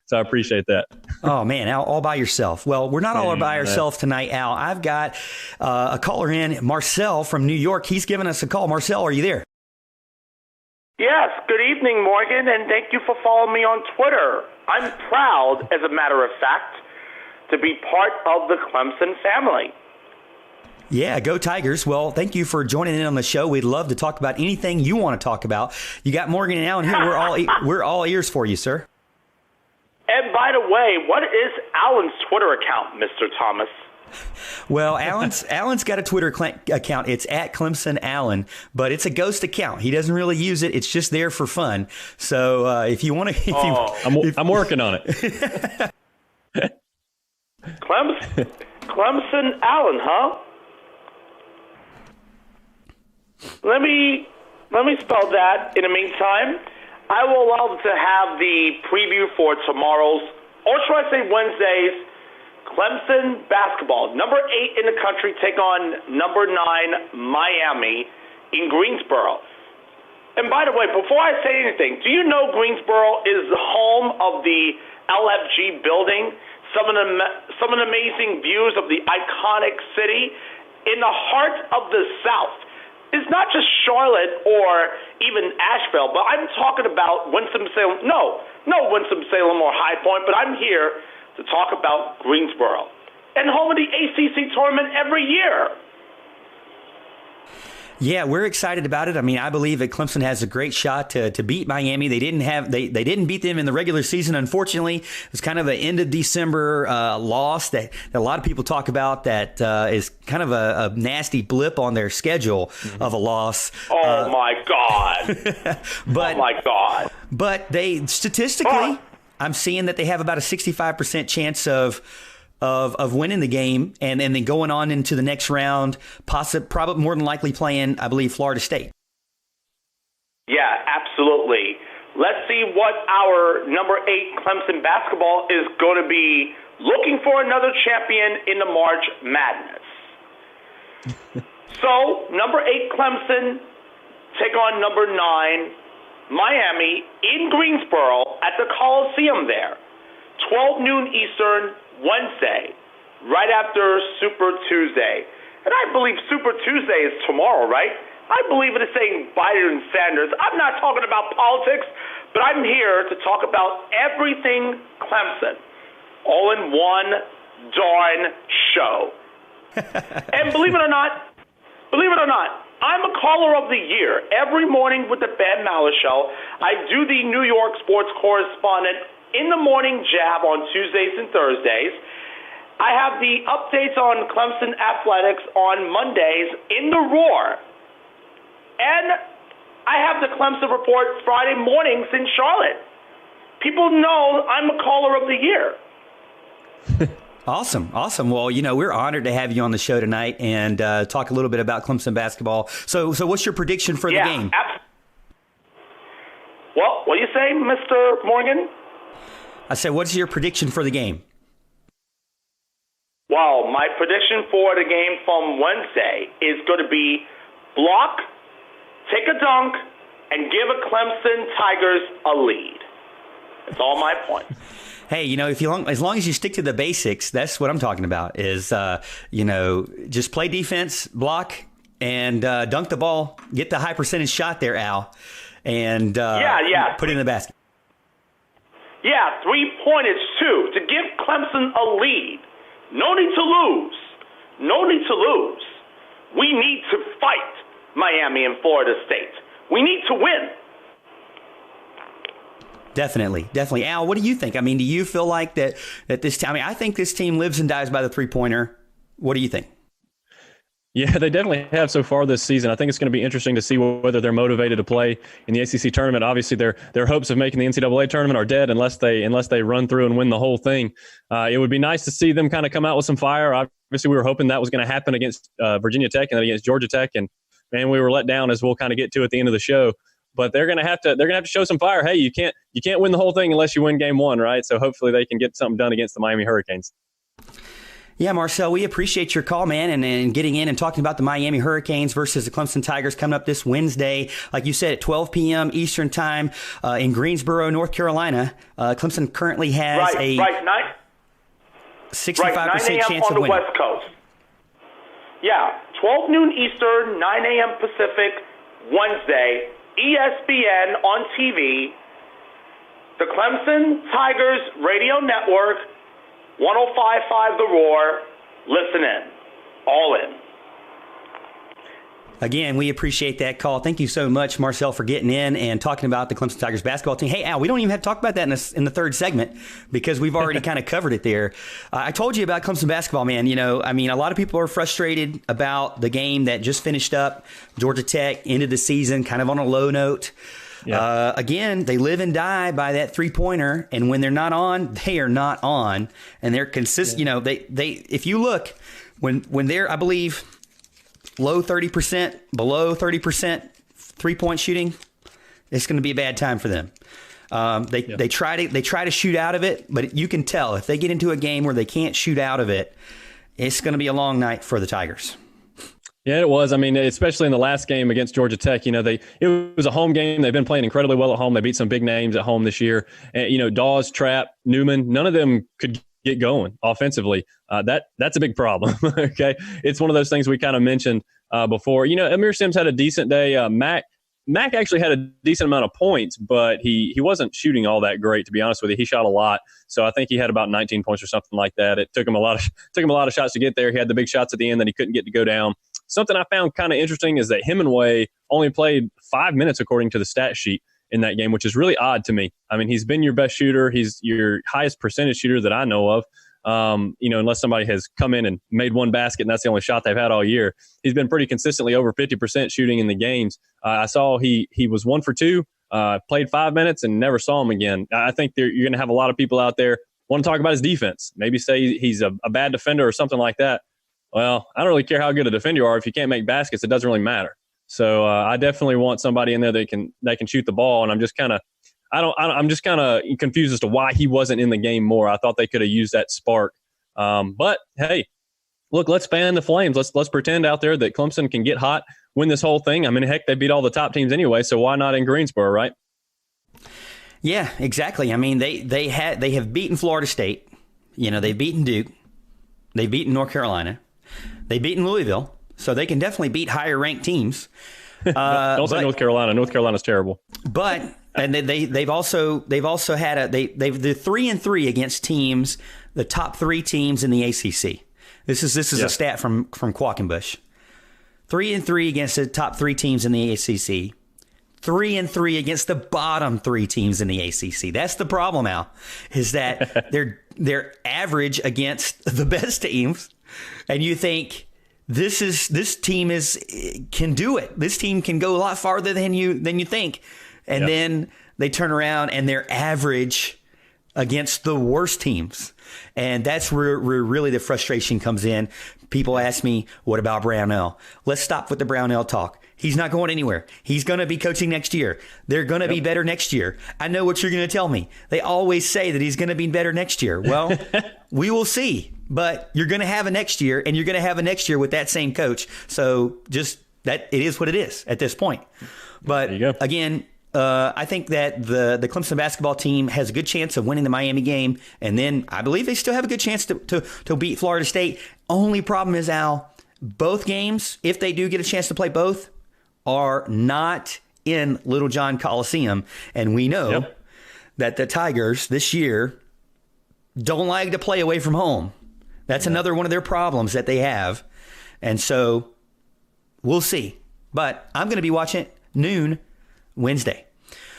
So I appreciate that. Oh, man, Al, all by yourself. Well, we're not all by ourselves tonight, Al. I've got a caller in, Marcel from New York. He's giving us a call. Marcel, are you there? Yes, good evening, Morgan, and thank you for following me on Twitter. I'm proud, as a matter of fact, to be part of the Clemson family. Yeah, go Tigers. Well, thank you for joining in on the show. We'd love to talk about anything you want to talk about. You got Morgan and Alan here. We're all ears for you, sir. And by the way, what is Alan's Twitter account, Mr. Thomas? Well, Alan's got a Twitter account. It's at Clemson Allen, but it's a ghost account. He doesn't really use it. It's just there for fun. So if you want to, I'm working on it. Clemson Allen, huh? Let me spell that. In the meantime, I will allow to have the preview for tomorrow's, or should I say Wednesday's, Clemson basketball. Number 8 in the country take on number 9 Miami in Greensboro. And by the way, before I say anything, do you know Greensboro is the home of the LFG building? Some of the amazing views of the iconic city in the heart of the South. It's not just Charlotte or even Asheville, but I'm talking about Winston-Salem. No Winston-Salem or High Point, but I'm here to talk about Greensboro and home of the ACC tournament every year. Yeah, we're excited about it. I mean, I believe that Clemson has a great shot to beat Miami. They didn't beat them in the regular season. Unfortunately, it was kind of an end of December loss that a lot of people talk about. That is kind of a nasty blip on their schedule of a loss. Oh my God! But they statistically, I'm seeing that they have about a 65% chance of winning the game and then going on into the next round, probably more than likely playing, I believe, Florida State. Yeah, absolutely. Let's see what our number 8 Clemson basketball is going to be looking for another champion in the March Madness. So, number 8 Clemson take on number 9 Miami in Greensboro at the Coliseum there. 12 noon Eastern, Wednesday, right after Super Tuesday. And I believe Super Tuesday is tomorrow, right? I believe it is saying Biden and Sanders. I'm not talking about politics, but I'm here to talk about everything Clemson, all in one darn show. And believe it or not, I'm a caller of the year. Every morning with the Ben Maller Show, I do the New York sports correspondent in the morning jab on Tuesdays and Thursdays. I have the updates on Clemson athletics on Mondays in the Roar. And I have the Clemson Report Friday mornings in Charlotte. People know I'm a caller of the year. Awesome. Well, we're honored to have you on the show tonight and talk a little bit about Clemson basketball. So what's your prediction for the game? Well, what do you say, Mr. Morgan? I said, what's your prediction for the game? Well, my prediction for the game from Wednesday is going to be block, take a dunk, and give a Clemson Tigers a lead. That's all my point. Hey, as long as you stick to the basics, that's what I'm talking about is, just play defense, block, and dunk the ball, get the high percentage shot there, Al, and put it in the basket. Yeah, 3-pointers, too, to give Clemson a lead. No need to lose. We need to fight Miami and Florida State. We need to win. Definitely. Al, what do you think? I mean, do you feel like that this time? I mean, I think this team lives and dies by the 3-pointer. What do you think? Yeah, they definitely have so far this season. I think it's going to be interesting to see whether they're motivated to play in the ACC tournament. Obviously, their hopes of making the NCAA tournament are dead unless they run through and win the whole thing. It would be nice to see them kind of come out with some fire. Obviously, we were hoping that was going to happen against Virginia Tech and then against Georgia Tech, and man, we were let down, as we'll kind of get to at the end of the show. But they're going to have to show some fire. Hey, you can't win the whole thing unless you win game one, right? So hopefully they can get something done against the Miami Hurricanes. Yeah, Marcel, we appreciate your call, man, and getting in and talking about the Miami Hurricanes versus the Clemson Tigers coming up this Wednesday. Like you said, at 12 p.m. Eastern Time in Greensboro, North Carolina. Clemson currently has a 65% 9 a.m. chance on of the winning. West Coast. Yeah, 12 noon Eastern, 9 a.m. Pacific, Wednesday, ESPN on TV, the Clemson Tigers Radio Network, 105.5 The Roar. Listen in. All in. Again, we appreciate that call. Thank you so much, Marcel, for getting in and talking about the Clemson Tigers basketball team. Hey, Al, we don't even have to talk about that in the third segment because we've already kind of covered it there. I told you about Clemson basketball, man. You know, I mean, a lot of people are frustrated about the game that just finished up. Georgia Tech ended the season kind of on a low note. Yeah. Again, they live and die by that three-pointer, and when they're not on, they are not on, and they're consistent. Yeah. You know, they if you look when they're, I believe, low 30%, below 30% three-point shooting, it's going to be a bad time for them. They try to shoot out of it, but you can tell if they get into a game where they can't shoot out of it, it's going to be a long night for the Tigers. Yeah, it was. I mean, especially in the last game against Georgia Tech, you know, it was a home game. They've been playing incredibly well at home. They beat some big names at home this year. And, you know, Dawes, Trapp, Newman, none of them could get going offensively. That's a big problem. Okay, it's one of those things we kind of mentioned before. You know, Amir Sims had a decent day. Mac actually had a decent amount of points, but he wasn't shooting all that great, to be honest with you. He shot a lot, so I think he had about 19 points or something like that. It took him a lot of shots to get there. He had the big shots at the end that he couldn't get to go down. Something I found kind of interesting is that Hemingway only played 5 minutes according to the stat sheet in that game, which is really odd to me. I mean, he's been your best shooter. He's your highest percentage shooter that I know of. You know, unless somebody has come in and made one basket and that's the only shot they've had all year. He's been pretty consistently over 50% shooting in the games. I saw he was 1 for 2, played 5 minutes and never saw him again. I think you're going to have a lot of people out there want to talk about his defense, maybe say he's a bad defender or something like that. Well, I don't really care how good a defender you are. If you can't make baskets, it doesn't really matter. So I definitely want somebody in there that can shoot the ball. And I'm just kind of confused as to why he wasn't in the game more. I thought they could have used that spark. But hey, look, let's fan the flames. Let's pretend out there that Clemson can get hot, win this whole thing. I mean, heck, they beat all the top teams anyway, so why not in Greensboro, right? Yeah, exactly. I mean, they have beaten Florida State. You know, they've beaten Duke. They've beaten North Carolina. They've beaten Louisville. So they can definitely beat higher ranked teams. Don't say North Carolina. North Carolina's terrible. But and they've also had they're 3-3 against teams, the top 3 teams in the ACC. This is a stat from Quackenbush. 3-3 against the top 3 teams in the ACC. 3-3 against the bottom 3 teams in the ACC. That's the problem, Al, is that they're average against the best teams, and you think this team can do it. This team can go a lot farther than you think, and then they turn around and they're average against the worst teams, and that's where really the frustration comes in. People ask me, "What about Brownell?" Let's stop with the Brownell talk. He's not going anywhere. He's going to be coaching next year. They're going to be better next year. I know what you're going to tell me. They always say that he's going to be better next year. Well, we will see. But you're going to have a next year, and you're going to have a next year with that same coach. So just that it is what it is at this point. But again, I think that the Clemson basketball team has a good chance of winning the Miami game. And then I believe they still have a good chance to beat Florida State. Only problem is, Al, both games, if they do get a chance to play both, are not in Little John Coliseum. And we know that the Tigers this year don't like to play away from home. That's another one of their problems that they have. And so we'll see. But I'm going to be watching it noon Wednesday.